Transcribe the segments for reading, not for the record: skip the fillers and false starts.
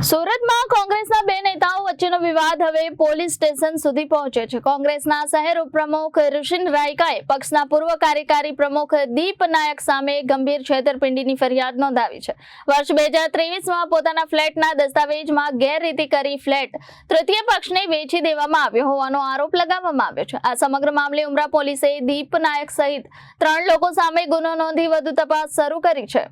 સુરતમાં કોંગ્રેસના બે નેતાઓ વચ્ચેનો વિવાદ હવે પોલીસ સ્ટેશન સુધી પહોંચ્યો છે। કોંગ્રેસના શહેર ઉપપ્રમુખ ઋષિન રાયકાએ પક્ષના પૂર્વ કાર્યકારી પ્રમુખ દીપ નાયક સામે ગંભીર છેતરપિંડીની ફરિયાદ નોંધાવી છે। વર્ષ 2023માં પોતાના ફ્લેટના દસ્તાવેજમાં ગેરરીતિ કરી ફ્લેટ તૃતીય પક્ષને વેચી દેવામાં આવ્યો હોવાનો આરોપ લગાવવામાં આવ્યો છે। આ સમગ્ર મામલે ઉમરા પોલીસે દીપ નાયક સહિત 3 લોકો સામે ગુનો નોંધી વધુ તપાસ શરૂ કરી છે।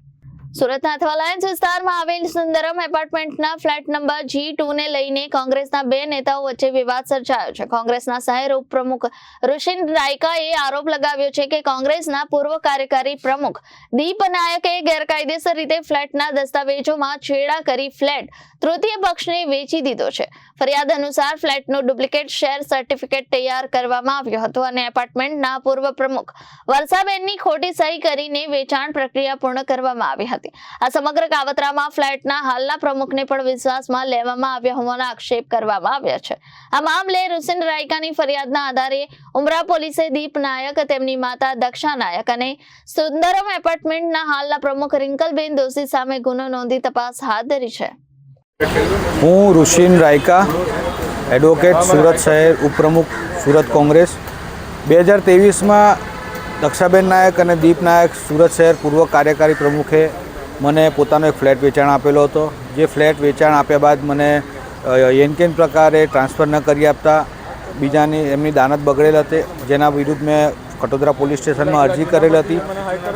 સુરતના અથવાલાયન્સ વિસ્તારમાં આવેલ સુંદરમ એપાર્ટમેન્ટના ફ્લેટ નંબર G2 ને લઈને કોંગ્રેસના બે નેતાઓ વચ્ચે વિવાદ સર્જાયો છે। કોંગ્રેસના શહેર ઉપપ્રમુખ ઋષિન રાયકાએ આરોપ લગાવ્યો છે કે કોંગ્રેસના પૂર્વ કાર્યકારી પ્રમુખ દીપ નાયકે ગેરકાયદેસર રીતે ફ્લેટના દસ્તાવેજોમાં છેડા કરી ફ્લેટ તૃતીય પક્ષને વેચી દીધો છે। ફરિયાદ અનુસાર ફ્લેટનું ડુપ્લિકેટ શેર સર્ટિફિકેટ તૈયાર કરવામાં આવ્યો હતો અને એપાર્ટમેન્ટના પૂર્વ પ્રમુખ વર્ષાબેનની ખોટી સહી કરીને વેચાણ પ્રક્રિયા પૂર્ણ કરવામાં આવી હતી। આ સમગ્ર કાવતરામાં ફ્લેટના હાલના પ્રમુખને પણ વિશ્વાસમાં લેવામાં આવ્યા હોવાના આક્ષેપ કરવામાં આવ્યા છે। આ મામલે ઋષિન રાયકાની ફરિયાદના આધારે ઉમરા પોલીસે દીપ નાયક, તેમની માતા દક્ષા નાયક અને સુંદરમ એપાર્ટમેન્ટના હાલના પ્રમુખ રિંકલબેન દોશી સામે ગુનો નોંધી તપાસ હાથ ધરી છે। હું ઋષિન રાયકા, એડવોકેટ, સુરત શહેર ઉપપ્રમુખ, સુરત કોંગ્રેસ। 2023માં દક્ષાબેન નાયક અને દીપ નાયક, સુરત શહેર પૂર્વ કાર્યકારી પ્રમુખે મને પોતાનો એક ફ્લેટ વેચાણ આપેલો હતો। જે ફ્લેટ વેચાણ આપ્યા બાદ મને એનકેન પ્રકારે ટ્રાન્સફર ન કરી આપતા બીજાની એમની દાનત બગડેલ હતી, જેના વિરુદ્ધ મેં ખટોદરા પોલીસ સ્ટેશનમાં અરજી કરેલ હતી,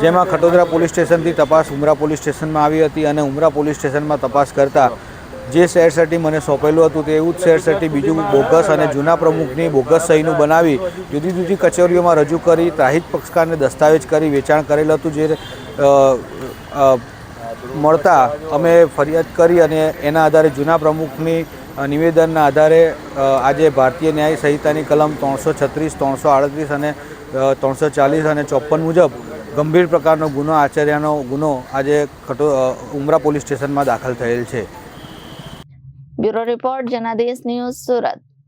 જેમાં ખટોદરા પોલીસ સ્ટેશનથી તપાસ ઉમરા પોલીસ સ્ટેશનમાં આવી હતી અને ઉમરા પોલીસ સ્ટેશનમાં તપાસ કરતાં જે શેર સર્ટી મને સોંપેલું હતું તેવું જ શેર સર્ટી બીજું બોગસ અને જૂના પ્રમુખની બોગસ સહીનું બનાવી જુદી જુદી કચેરીઓમાં રજૂ કરી ત્રાહિત પક્ષકારને દસ્તાવેજ કરી વેચાણ કરેલ હતું। જે મળતા અમે ફરિયાદ કરી અને એના આધારે જૂના પ્રમુખની નિવેદનના આધારે આજે ભારતીય ન્યાય સંહિતાની કલમ 336, 338 અને 340 અને 54 મુજબ ગંભીર પ્રકારનો ગુનો આચર્યાનો ગુનો આજે ઉમરા પોલીસ સ્ટેશનમાં દાખલ થયેલ છે। Bureau report, Janadesh news, Surat.